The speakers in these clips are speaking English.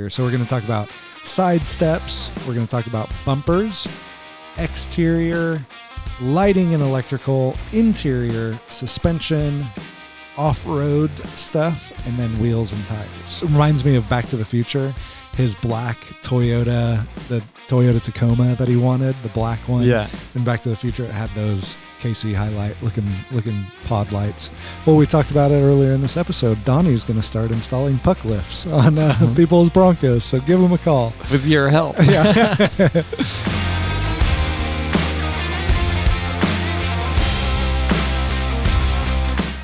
So we're going to talk about side steps. We're going to talk about bumpers, exterior, lighting and electrical, interior, suspension, off-road stuff, and then wheels and tires. It reminds me of Back to the Future. His black Toyota, the Toyota Tacoma that he wanted, the black one. Yeah. In Back to the Future, it had those KC HiLite looking pod lights. Well, we talked about it earlier in this episode. Donnie's going to start installing puck lifts on people's Broncos, so give him a call. With your help. Yeah.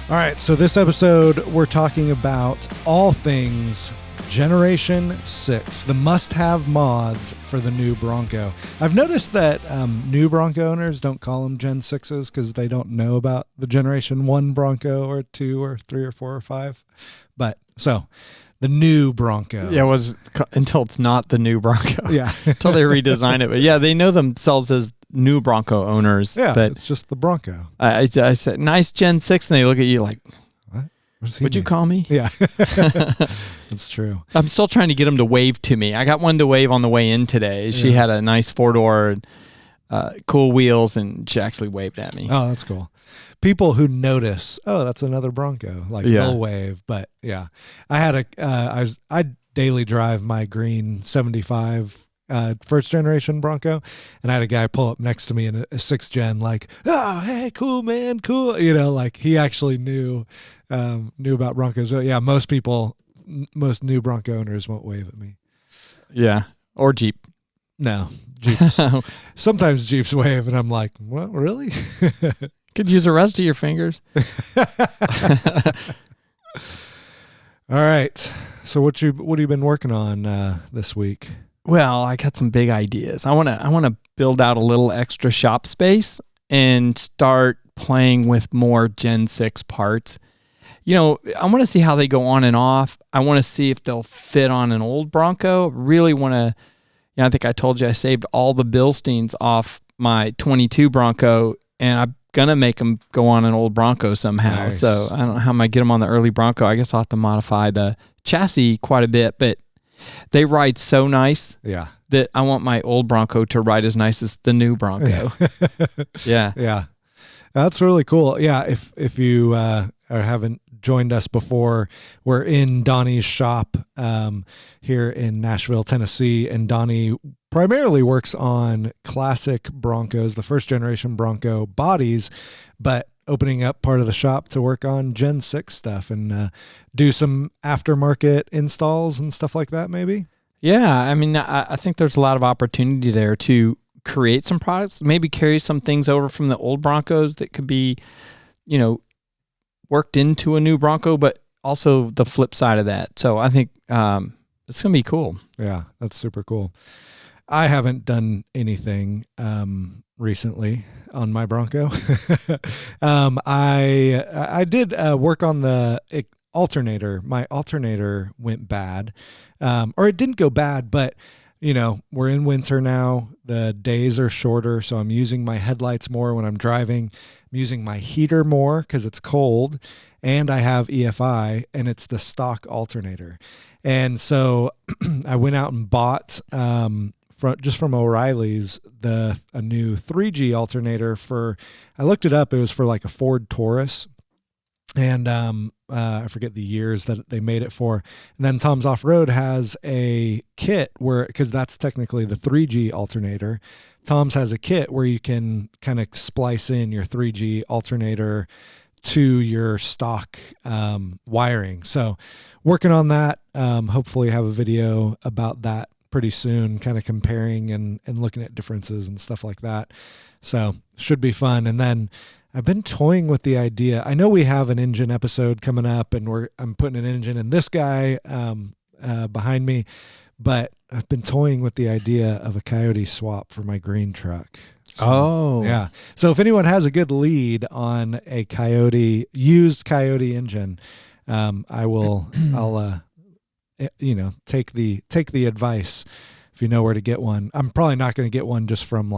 All right, so this episode, we're talking about all things Generation 6, the must-have mods for the new Bronco. I've noticed that new Bronco owners don't call them Gen 6s because they don't know about the Generation 1 Bronco or 2 or 3 or 4 or 5. But, so, the new Bronco. Yeah, until it's not the new Bronco. Yeah. Until they redesign it. But yeah, they know themselves as new Bronco owners. Yeah, but it's just the Bronco. I said, nice Gen 6, and they look at you like, what'd you call me? Yeah, that's true. I'm still trying to get them to wave to me. I got one to wave on the way in today. She had a nice 4-door, cool wheels, and she actually waved at me. Oh, that's cool. People who notice, oh, that's another Bronco, like they'll wave. But yeah, I had I daily drive my green 75 first generation Bronco, and I had a guy pull up next to me in a 6th gen, like, oh, hey, cool, man, cool. You know, like he actually knew about Broncos. So yeah, most new Bronco owners won't wave at me. Yeah, or Jeep. No, Jeeps. Sometimes Jeeps wave, and I'm like, what, really? Could use the rest of your fingers. All right. So what have you been working on this week? Well, I got some big ideas. I want to build out a little extra shop space and start playing with more Gen 6 parts. You know, I want to see how they go on and off. I want to see if they'll fit on an old Bronco. Really want to, I think I told you I saved all the Bilsteins off my 22 Bronco, and I'm going to make them go on an old Bronco somehow. Nice. So I don't know how I'm going to get them on the early Bronco. I guess I'll have to modify the chassis quite a bit, but they ride so nice that I want my old Bronco to ride as nice as the new Bronco. Yeah. Yeah. That's really cool. Yeah. If you haven't joined us before, we're in Donnie's shop here in Nashville, Tennessee, and Donnie primarily works on classic Broncos, the first generation Bronco bodies, but opening up part of the shop to work on Gen 6 stuff and do some aftermarket installs and stuff like that, maybe? Yeah, I mean, I think there's a lot of opportunity there to create some products, maybe carry some things over from the old Broncos that could be, worked into a new Bronco, but also the flip side of that. So I think it's going to be cool. Yeah, that's super cool. I haven't done anything recently on my Bronco. I did work on the alternator. My alternator went bad, or it didn't go bad, but we're in winter now. The days are shorter, so I'm using my headlights more when I'm driving. I'm using my heater more because it's cold, and I have EFI, and it's the stock alternator. And so I went out and bought just from O'Reilly's a new 3G alternator I looked it up. It was for like a Ford Taurus, and I forget the years that they made it for. And then Tom's Off-Road has a kit because that's technically the 3G alternator. Tom's has a kit where you can kind of splice in your 3G alternator to your stock wiring. So working on that. Hopefully have a video about that pretty soon, kind of comparing and looking at differences and stuff like that. So should be fun. And then I've been toying with the idea. I know we have an engine episode coming up, and I'm putting an engine in this guy behind me, but I've been toying with the idea of a Coyote swap for my green truck. So, yeah. So if anyone has a good lead on a used Coyote engine, I'll take the advice if you know where to get one. I'm probably not going to get one just from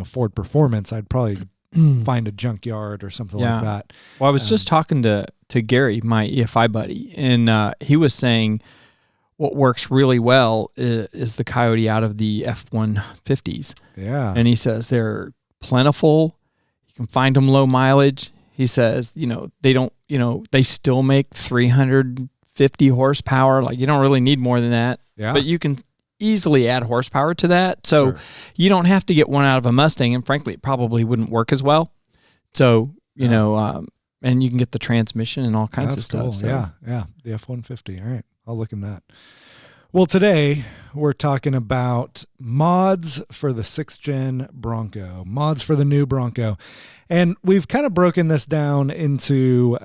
Ford Performance. I'd probably find a junkyard or something like that. Well, I was just talking to Gary, my EFI buddy, and he was saying, what works really well is the Coyote out of the F-150s. Yeah. And he says they're plentiful. You can find them low mileage. He says, they still make 350 horsepower. Like, you don't really need more than that. Yeah. But you can easily add horsepower to that. So you don't have to get one out of a Mustang. And frankly, it probably wouldn't work as well. So, and you can get the transmission and all kinds of stuff. Cool. So. Yeah. The F-150. All right. I'll look in that. Well, today we're talking about mods for the 6th gen Bronco, mods for the new Bronco. And we've kind of broken this down into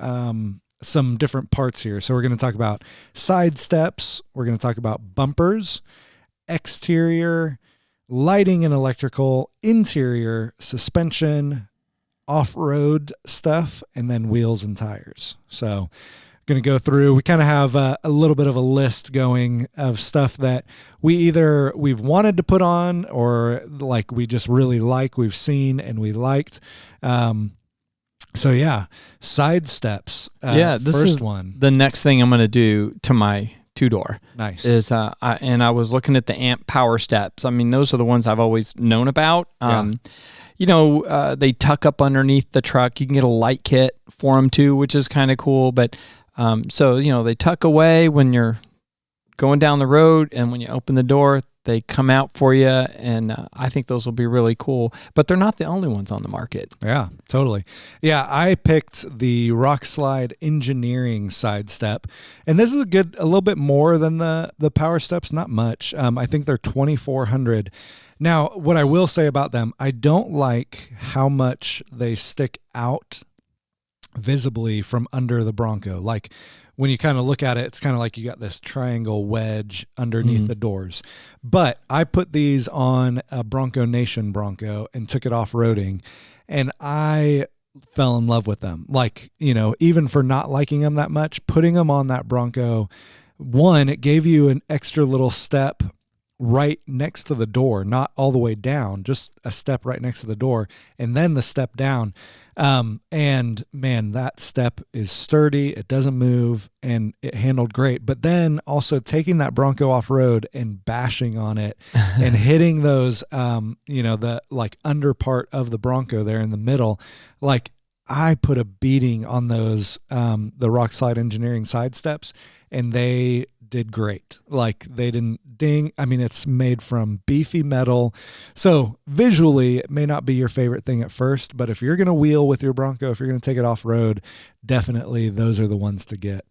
some different parts here. So we're going to talk about side steps. We're going to talk about bumpers, exterior, lighting and electrical, interior, suspension, off-road stuff, and then wheels and tires. So going to go through, we kind of have a little bit of a list going of stuff that we've wanted to put on, or like we just really like, we've seen and we liked. So yeah, side steps. This first is one. The next thing I'm going to do to my 2-door. Nice. Is I was looking at the amp PowerSteps. I mean, those are the ones I've always known about. They tuck up underneath the truck. You can get a light kit for them too, which is kind of cool. But they tuck away when you're going down the road, and when you open the door, they come out for you. And I think those will be really cool. But they're not the only ones on the market. Yeah, totally. Yeah, I picked the Rockslide Engineering side step, and this is a little bit more than the PowerSteps. Not much. I think they're $2,400. Now, what I will say about them, I don't like how much they stick out visibly from under the Bronco. Like when you kind of look at it, it's kind of like you got this triangle wedge underneath the doors. But I put these on a Bronco Nation Bronco and took it off-roading, and I fell in love with them. Like, even for not liking them that much, putting them on that Bronco, one, it gave you an extra little step right next to the door, not all the way down, just a step right next to the door, and then the step down. And man, that step is sturdy. It doesn't move, and it handled great. But then also taking that Bronco off road and bashing on it and hitting those, the like under part of the Bronco there in the middle, like I put a beating on those, the Rockslide Engineering side steps, and they did great. Like they didn't ding. I mean, it's made from beefy metal. So visually it may not be your favorite thing at first, but if you're going to wheel with your Bronco, if you're going to take it off road, definitely those are the ones to get,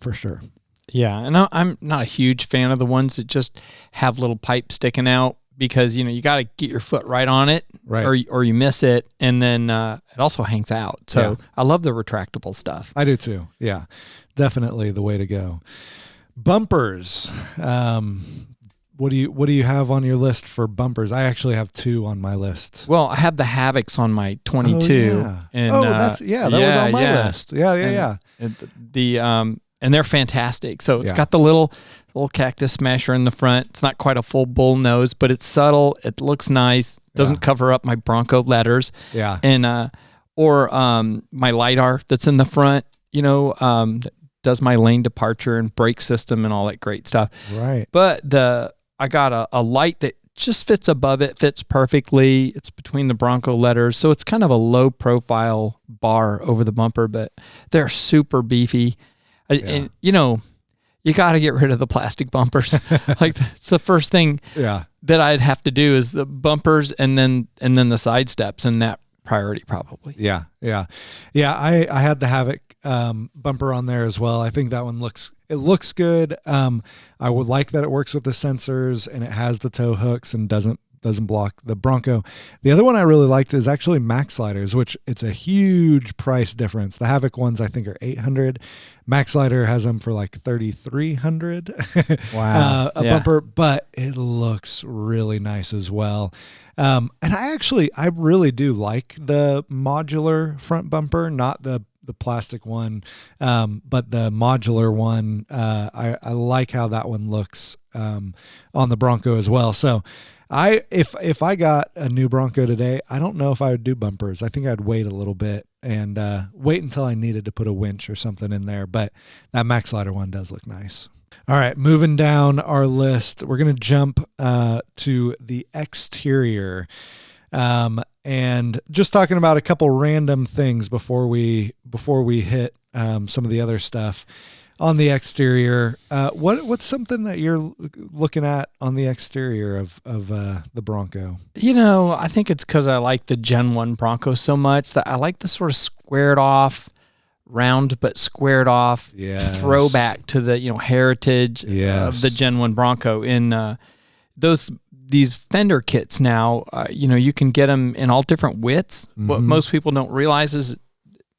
for sure. Yeah. And I'm not a huge fan of the ones that just have little pipes sticking out, because, you got to get your foot right on it, right, or you miss it. And then, it also hangs out. So I love the retractable stuff. I do too. Yeah, definitely the way to go. Bumpers. What do you have on your list for bumpers? I actually have 2 on my list. Well, I have the Havocs on my 22. Oh, yeah. And, that was on my list. Yeah. And they're fantastic. So it's got the little cactus smasher in the front. It's not quite a full bull nose, but it's subtle. It looks nice. Doesn't cover up my Bronco letters. Yeah. And or my LiDAR that's in the front, does my lane departure and brake system and all that great stuff. Right. But I got a light that just fits above it, fits perfectly. It's between the Bronco letters. So it's kind of a low profile bar over the bumper, but they're super beefy. And you got to get rid of the plastic bumpers. Like it's the first thing that I'd have to do is the bumpers and then the side steps, and that priority probably. Yeah. I had the Havoc bumper on there as well. I think that one looks good. I would like that it works with the sensors and it has the tow hooks and doesn't block the Bronco. The other one I really liked is actually Maxliders, which it's a huge price difference. The Havoc ones I think are $800. Maxlider has them for like $3,300. Wow. Bumper, but it looks really nice as well. And I really do like the modular front bumper, not the plastic one, but the modular one. I like how that one looks on the Bronco as well. So if I got a new Bronco today, I don't know if I would do bumpers. I think I'd wait a little bit and wait until I needed to put a winch or something in there. But that Maxlider one does look nice. All right, moving down our list, we're going to jump to the exterior. And just talking about a couple random things before we hit some of the other stuff on the exterior. What's something that you're looking at on the exterior of the Bronco? I think it's because I like the Gen 1 Bronco so much that I like the sort of squared off, round but squared off throwback to the heritage of the Gen 1 Bronco. In these fender kits now, you can get them in all different widths. Mm-hmm. What most people don't realize is,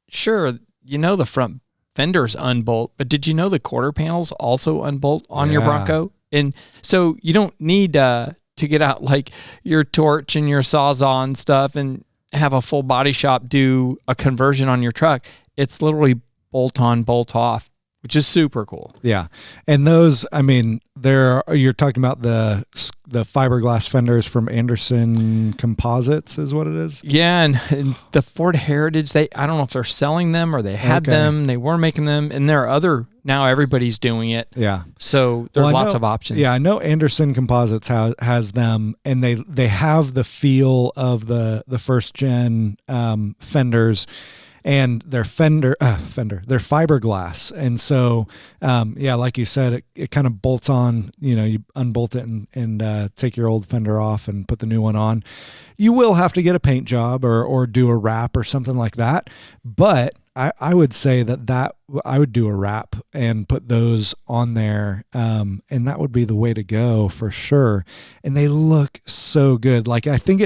sure, the front fenders unbolt, but did you know the quarter panels also unbolt on your Bronco? And so you don't need to get out like your torch and your Sawzall and stuff and have a full body shop do a conversion on your truck. It's literally bolt on, bolt off, which is super cool. Yeah. And those, you're talking about the fiberglass fenders from Anderson Composites is what it is? Yeah. And the Ford Heritage, I don't know if they're selling them or they had them, they were making them, and there are now everybody's doing it. Yeah. So there's lots of options. Yeah. I know Anderson Composites has them, and they have the feel of the first gen fenders. And they're they're fiberglass. And so, like you said, it kind of bolts on, you unbolt it and take your old fender off and put the new one on. You will have to get a paint job or do a wrap or something like that. But I would say that I would do a wrap and put those on there. And that would be the way to go for sure. And they look so good. Like, I think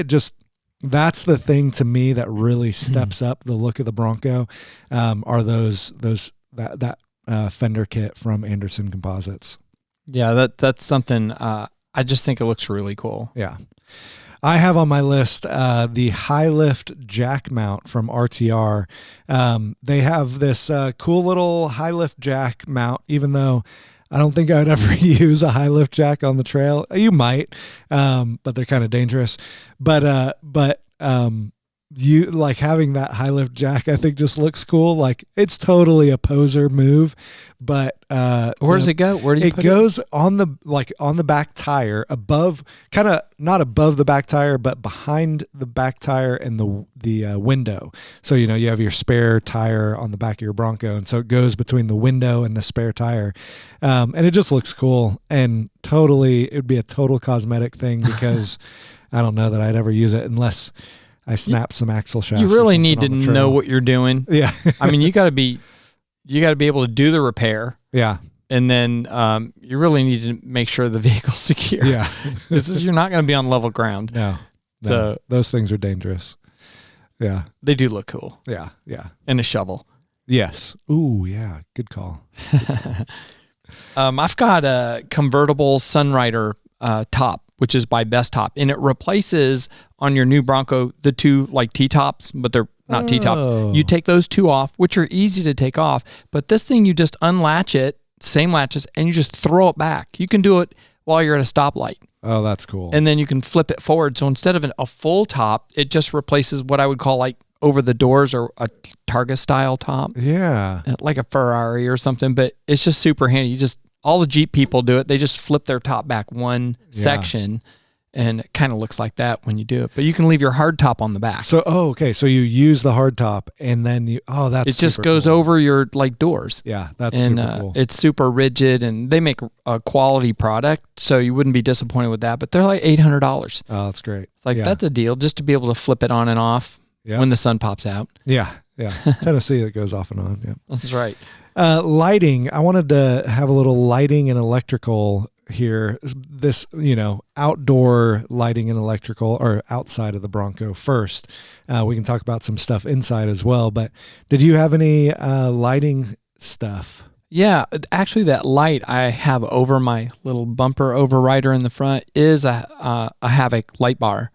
that's the thing to me that really steps up the look of the Bronco, are that fender kit from Anderson Composites. Yeah, that's something. I just think it looks really cool. Yeah, I have on my list the high lift jack mount from RTR. They have this cool little high lift jack mount, even though I don't think I would ever use a high lift jack on the trail. You might, but they're kind of dangerous. But you like having that high lift jack, I think just looks cool. Like, it's totally a poser move, but where does it go? Where do you put it? It goes on the back tire, above, kind of not above the back tire, but behind the back tire and the window. So you have your spare tire on the back of your Bronco, and so it goes between the window and the spare tire, and it just looks cool. And it'd be a total cosmetic thing, because I don't know that I'd ever use it unless I snap some axle shafts. You really need to know what you're doing. Yeah. you got to be able to do the repair. Yeah. And then you really need to make sure the vehicle's secure. Yeah. You're not going to be on level ground. No. So those things are dangerous. Yeah. They do look cool. Yeah. Yeah. And a shovel. Yes. Ooh, yeah. Good call. I've got a convertible Sunrider top, which is by Best Top, and it replaces on your new Bronco the two like T-tops, but they're not T-tops. You take those two off, which are easy to take off, but this thing, you just unlatch it, same latches, and you just throw it back. You can do it while you're at a stoplight. Oh, that's cool. And then you can flip it forward. So instead of a full top, it just replaces what I would call like over the doors or a Targa style top. Yeah. Like a Ferrari or something, but it's just super handy. All the Jeep people do it. They just flip their top back one section, and it kind of looks like that when you do it. But you can leave your hard top on the back. So, okay. So you use the hard top, and then it just goes over your like doors. Yeah, that's super cool. It's super rigid, and they make a quality product, so you wouldn't be disappointed with that. But they're like $800. Oh, that's great. It's like, that's a deal just to be able to flip it on and off when the sun pops out. Yeah, yeah. Tennessee, it goes off and on. Yeah, that's right. Lighting. I wanted to have a little lighting and electrical here. This, outdoor lighting and electrical, or outside of the Bronco first. We can talk about some stuff inside as well. But did you have any lighting stuff? Yeah, actually, that light I have over my little bumper overrider in the front is a Havoc light bar.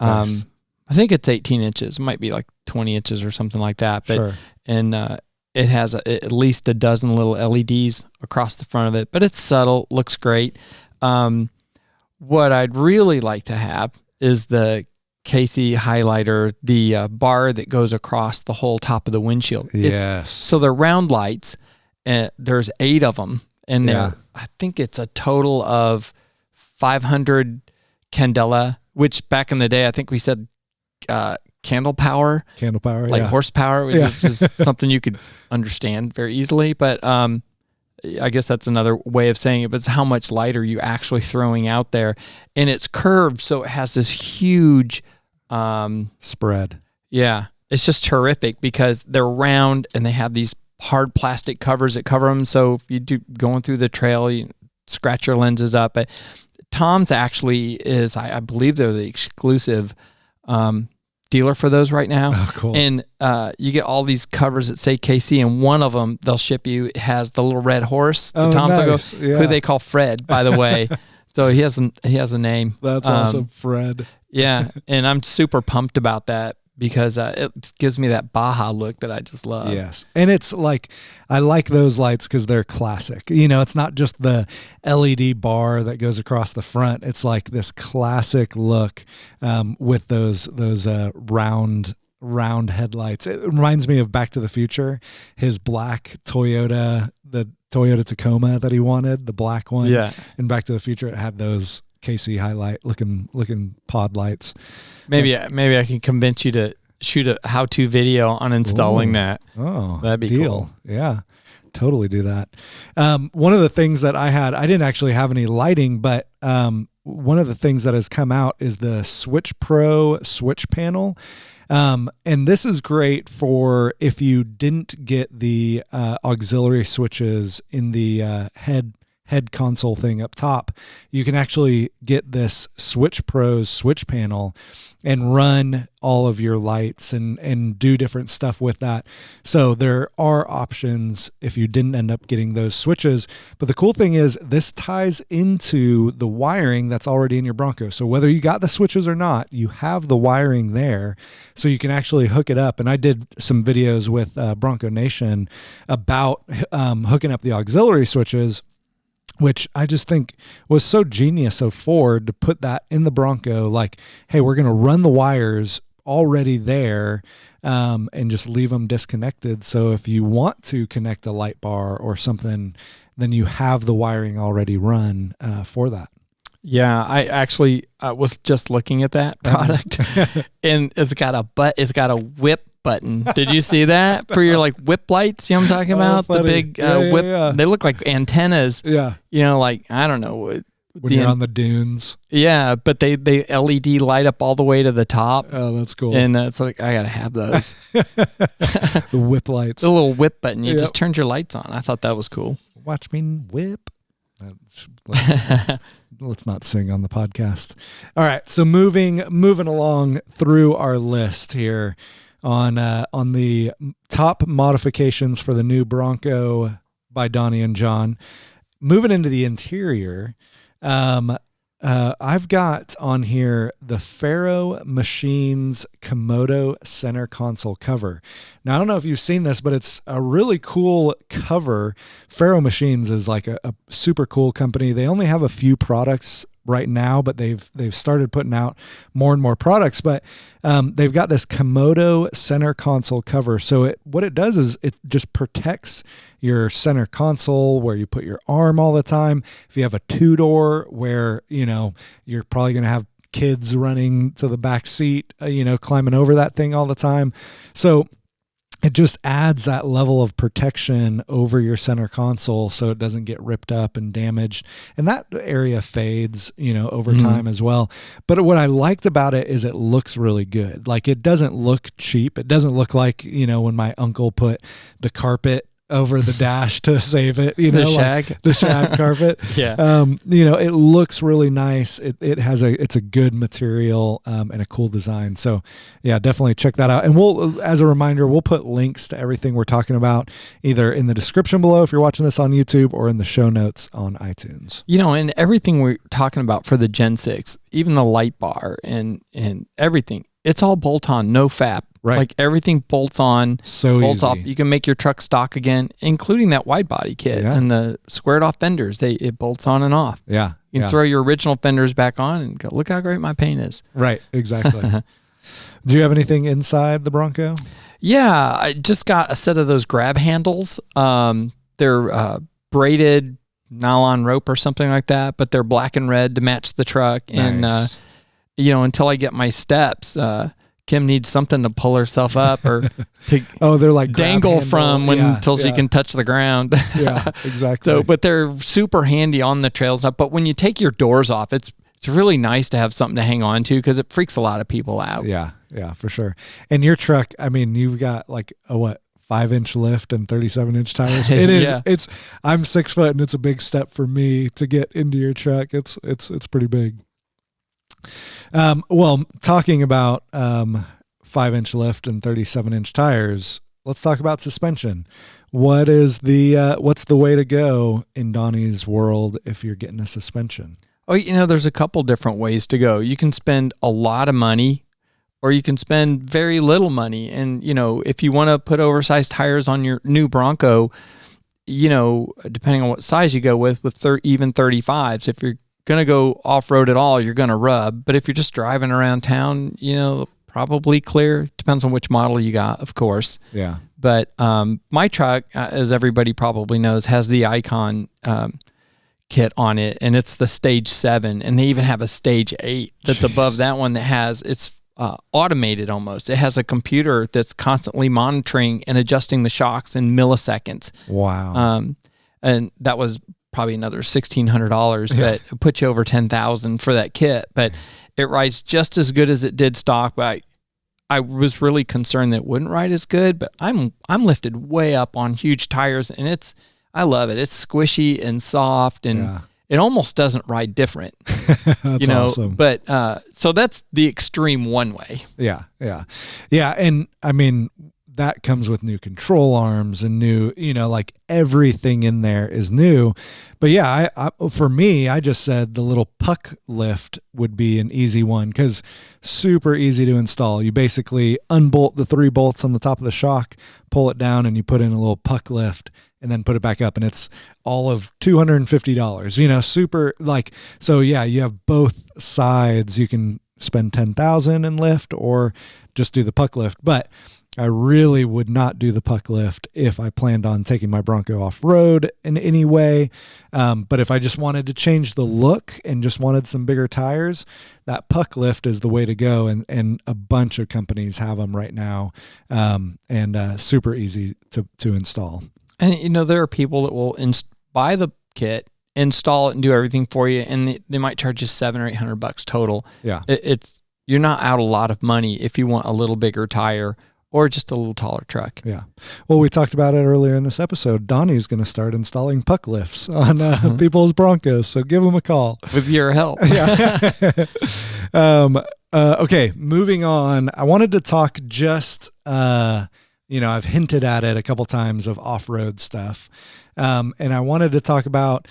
Nice. I think it's 18 inches. It might be like 20 inches or something like that. But sure. And it has at least a dozen little LEDs across the front of it, but it's subtle, looks great. What I'd really like to have is the Casey HiLighter, the bar that goes across the whole top of the windshield. Yes. So they're round lights, and there's 8 of them, and I think it's a total of 500 candela, which back in the day, I think we said candle power, like horsepower, which is just something you could understand very easily. But I guess that's another way of saying it, but it's how much light are you actually throwing out there. And it's curved, so it has this huge spread. Yeah, it's just terrific because they're round and they have these hard plastic covers that cover them. So if you do going through the trail, you scratch your lenses up. But Tom's actually is, I believe they're the exclusive dealer for those right now. Oh, cool. And you get all these covers that say KC, and one of them they'll ship you has the little red horse. Oh, Tom's nice. who they call Fred, by the way. So he has a name. That's awesome, Fred. Yeah, and I'm super pumped about that because it gives me that Baja look that I just love. Yes, and it's like I like those lights because they're classic. You know, it's not just the LED bar that goes across the front. It's like this classic look with those round headlights. It reminds me of Back to the Future. His black Toyota, the Toyota Tacoma that he wanted, the black one. Yeah. In Back to the Future, it had those KC HiLite looking pod lights. Maybe I can convince you to shoot a how-to video on installing that. Oh, that'd be cool. Yeah, totally do that. One of the things that I didn't actually have any lighting, but one of the things that has come out is the Switch Pro switch panel. And this is great for if you didn't get the auxiliary switches in the head console thing up top. You can actually get this Switch Pro's switch panel and run all of your lights and do different stuff with that. So there are options if you didn't end up getting those switches. But the cool thing is this ties into the wiring that's already in your Bronco. So whether you got the switches or not, you have the wiring there so you can actually hook it up. And I did some videos with Bronco Nation about hooking up the auxiliary switches, which I just think was so genius of Ford to put that in the Bronco. Like, hey, we're going to run the wires already there and just leave them disconnected. So if you want to connect a light bar or something, then you have the wiring already run for that. Yeah, I actually was just looking at that product, and it's got a whip button. Did you see that for your like whip lights? You know what I'm talking about? Funny. The big whip. Yeah. They look like antennas. Yeah. You know, like I don't know. When you're on the dunes. Yeah, but they LED light up all the way to the top. Oh, that's cool. And it's like I gotta have those. The whip lights. The little whip button. You just turned your lights on. I thought that was cool. Watch me whip. Let's not sing on the podcast. All right, so moving along through our list here on the top modifications for the new Bronco by Donnie and John. Moving into the interior, I've got on here the Fero Machines Komodo center console cover. Now, I don't know if you've seen this, but it's a really cool cover. Fero Machines is like a super cool company. They only have a few products right now, but they've started putting out more and more products. But they've got this Komodo center console cover. So what it does is it just protects your center console where you put your arm all the time. If you have a two-door where, you know, you're probably going to have kids running to the back seat, climbing over that thing all the time. So it just adds that level of protection over your center console so it doesn't get ripped up and damaged. And that area fades, over time as well. But what I liked about it is it looks really good. Like it doesn't look cheap. It doesn't look like, when my uncle put the carpet over the dash to save it, the shag, like the shag carpet. Yeah. It looks really nice. It's a good material and a cool design. So yeah, definitely check that out. And as a reminder, we'll put links to everything we're talking about either in the description below if you're watching this on YouTube or in the show notes on iTunes. And everything we're talking about for the Gen 6, even the light bar and everything, it's all bolt on, no fap. Right. Like everything bolts on, bolts off. You can make your truck stock again, including that wide body kit and the squared off fenders. It bolts on and off. Yeah. You can throw your original fenders back on and go, look how great my paint is. Right. Exactly. Do you have anything inside the Bronco? Yeah. I just got a set of those grab handles. They're braided nylon rope or something like that, but they're black and red to match the truck. Nice. And, until I get my steps, Kim needs something to pull herself up or to they're like dangle from until she can touch the ground. Yeah, exactly. So, but they're super handy on the trails. But when you take your doors off, it's really nice to have something to hang on to because it freaks a lot of people out. Yeah, for sure. And your truck, I mean, you've got like a 5-inch lift and 37-inch tires. It is. Yeah. I'm 6 foot, and it's a big step for me to get into your truck. It's pretty big. Well, talking about 5-inch lift and 37-inch tires, let's talk about suspension. What's the way to go in Donnie's world if you're getting a suspension? Oh, there's a couple different ways to go. You can spend a lot of money or you can spend very little money. And, if you want to put oversized tires on your new Bronco, depending on what size you go with even 35s, if you're going to go off-road at all, you're going to rub. But if you're just driving around town, probably clear. Depends on which model you got, of course. Yeah. But my truck, as everybody probably knows, has the Icon kit on it, and it's the Stage 7, and they even have a Stage 8 that's above that one that it's automated almost. It has a computer that's constantly monitoring and adjusting the shocks in milliseconds. Wow. And that was probably another $1,600, but it put you over $10,000 for that kit. But it rides just as good as it did stock. But I was really concerned that it wouldn't ride as good. But I'm lifted way up on huge tires, and I love it. It's squishy and soft, and it almost doesn't ride different. That's awesome. But so that's the extreme one way. Yeah, and I mean, that comes with new control arms and new, like everything in there is new. But yeah, for me, I just said the little puck lift would be an easy one because super easy to install. You basically unbolt the 3 bolts on the top of the shock, pull it down, and you put in a little puck lift and then put it back up. And it's all of $250, super so yeah, you have both sides. You can spend $10,000 and lift or just do the puck lift. But I really would not do the puck lift if I planned on taking my Bronco off-road in any way. But if I just wanted to change the look and just wanted some bigger tires, that puck lift is the way to go. And a bunch of companies have them right now, and super easy to install. And, there are people that will buy the kit, install it, and do everything for you, and they might charge you $700 or $800 total. Yeah. You're not out a lot of money if you want a little bigger tire or just a little taller truck. Yeah. Well, we talked about it earlier in this episode. Donnie's going to start installing puck lifts on people's Broncos, so give him a call. With your help. Yeah. Okay, moving on. I wanted to talk just, I've hinted at it a couple times of off-road stuff. And I wanted to talk about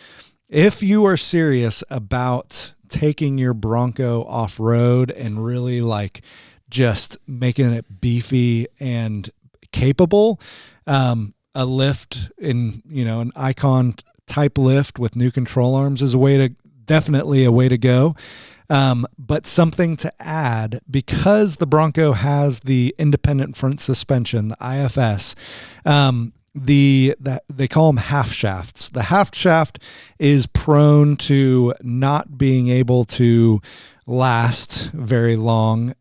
if you are serious about taking your Bronco off-road and really just making it beefy and capable, a lift in, an Icon type lift with new control arms is definitely a way to go. But something to add, because the Bronco has the independent front suspension, the IFS, they call them half shafts. The half shaft is prone to not being able to last very long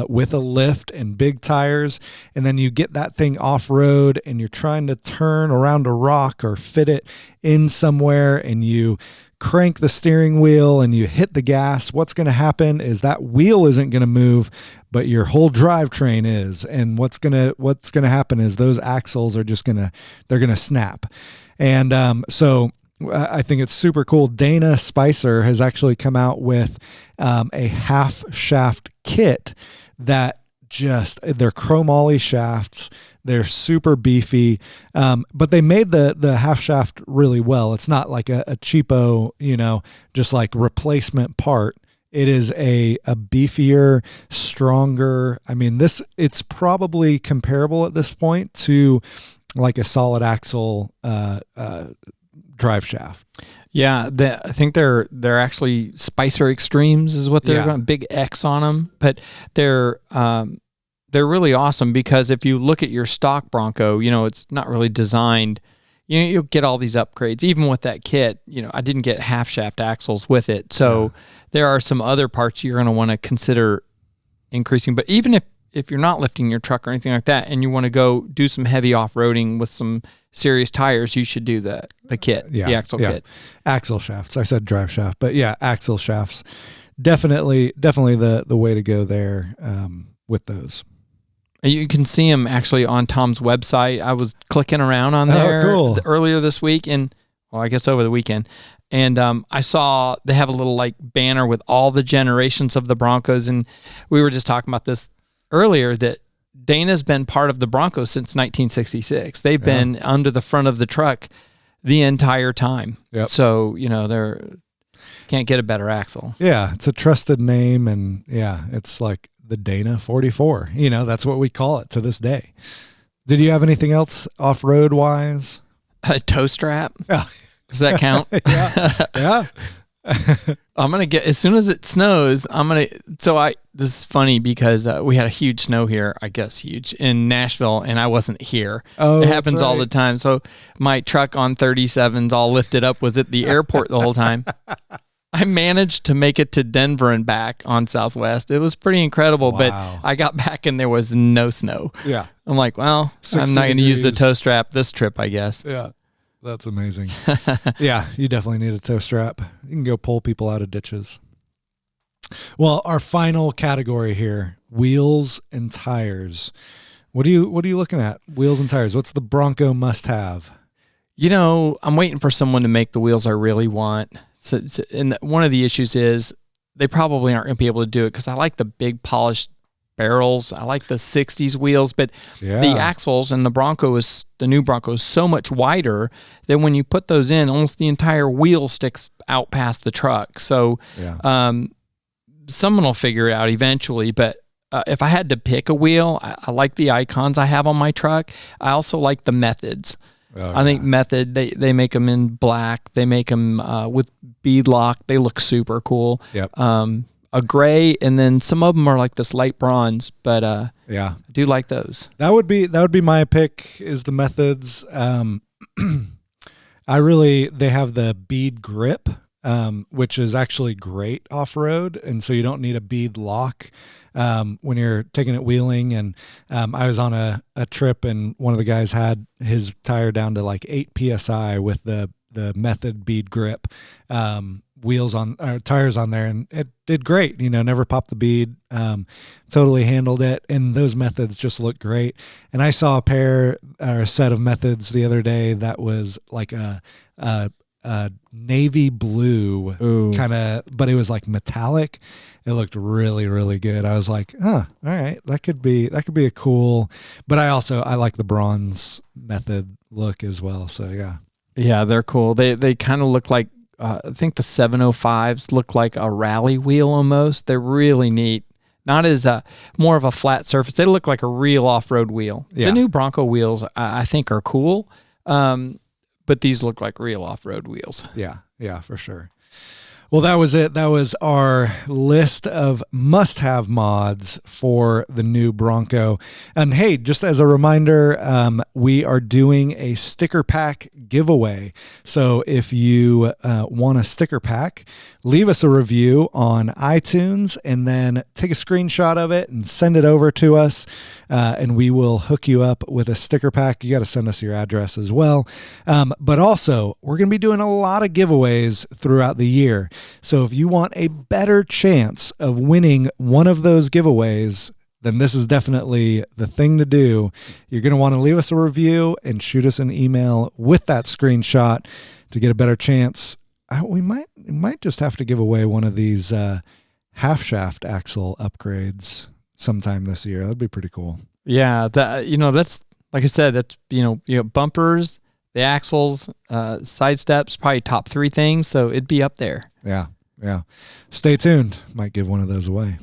with a lift and big tires. And then you get that thing off road and you're trying to turn around a rock or fit it in somewhere, and you crank the steering wheel and you hit the gas. What's going to happen is that wheel isn't going to move, but your whole drivetrain is. And what's going to happen is those axles are just going to snap. And so I think it's super cool. Dana Spicer has actually come out with a half shaft kit that they're chromoly shafts. They're super beefy, but they made the half shaft really well. It's not like a cheapo, just like replacement part. It is a beefier, stronger. I mean, it's probably comparable at this point to like a solid axle drive shaft. Yeah, I think they're actually Spicer Extremes is what they're going. Big X on them, but they're really awesome because if you look at your stock Bronco, it's not really designed. you'll get all these upgrades. Even with that kit, I didn't get half shaft axles with it. So there are some other parts you're going to want to consider increasing. But even if you're not lifting your truck or anything like that, and you want to go do some heavy off-roading with some serious tires, you should do the kit, the axle kit. Axle shafts. I said drive shaft, but axle shafts. Definitely the way to go there with those. You can see them actually on Tom's website. I was clicking around on there earlier this week, and I guess over the weekend. And I saw they have a little like banner with all the generations of the Broncos. And we were just talking about this earlier, that Dana's been part of the Broncos since 1966. They've been under the front of the truck the entire time. Yep. So, they're can't get a better axle. Yeah, it's a trusted name, and it's like the Dana 44. That's what we call it to this day. Did you have anything else off-road wise? A toe strap? Yeah. Does that count? Yeah. I'm going to get, as soon as it snows, this is funny because we had a huge snow here, I guess huge, in Nashville, and I wasn't here. Oh, it happens all the time. So my truck on 37s all lifted up was at the airport the whole time. I managed to make it to Denver and back on Southwest. It was pretty incredible, but I got back and there was no snow. Yeah. I'm like, well, I'm not going to use the toe strap this trip, I guess. Yeah. That's amazing. Yeah, you definitely need a toe strap. You can go pull people out of ditches. Well, our final category here, wheels and tires. What are you looking at? Wheels and tires. What's the Bronco must have? I'm waiting for someone to make the wheels I really want. So and one of the issues is they probably aren't going to be able to do it because I like the big polished barrels. I like the 60s wheels, but the axles and the new Bronco is so much wider that when you put those in, almost the entire wheel sticks out past the truck. So someone will figure it out eventually, but if I had to pick a wheel, I like the icons I have on my truck. I also like the Methods. I think Method, they make them in black. They make them with bead lock. They look super cool. Yep. A gray, and then some of them are like this light bronze, but I do like those. That would be my pick, is the Methods. They have the bead grip, which is actually great off-road, and so you don't need a bead lock when you're taking it wheeling. And I was on a trip, and one of the guys had his tire down to like 8 PSI with the Method bead grip tires on there, and it did great. Never popped the bead. Totally handled it, and those Methods just look great. And I saw a set of Methods the other day that was like a navy blue kind of, but it was like metallic. It looked really, really good. I was like, all right, that could be a cool. But I like the bronze Method look as well. So yeah, they're cool. They kind of look like I think the 705s look like a rally wheel almost. They're really neat. Not as more of a flat surface. They look like a real off-road wheel. Yeah. The new Bronco wheels I think are cool, but these look like real off-road wheels. Yeah, for sure. Well, that was it. That was our list of must-have mods for the new Bronco. And hey, just as a reminder, we are doing a sticker pack giveaway. So if you want a sticker pack, leave us a review on iTunes and then take a screenshot of it and send it over to us, and we will hook you up with a sticker pack. You got to send us your address as well. But also, we're going to be doing a lot of giveaways throughout the year. So if you want a better chance of winning one of those giveaways, then this is definitely the thing to do. You're going to want to leave us a review and shoot us an email with that screenshot to get a better chance. We might just have to give away one of these half shaft axle upgrades sometime this year. That'd be pretty cool. Yeah, that's like I said, that's bumpers, the axles, side steps, probably top 3 things. So it'd be up there. Yeah. Stay tuned. Might give one of those away.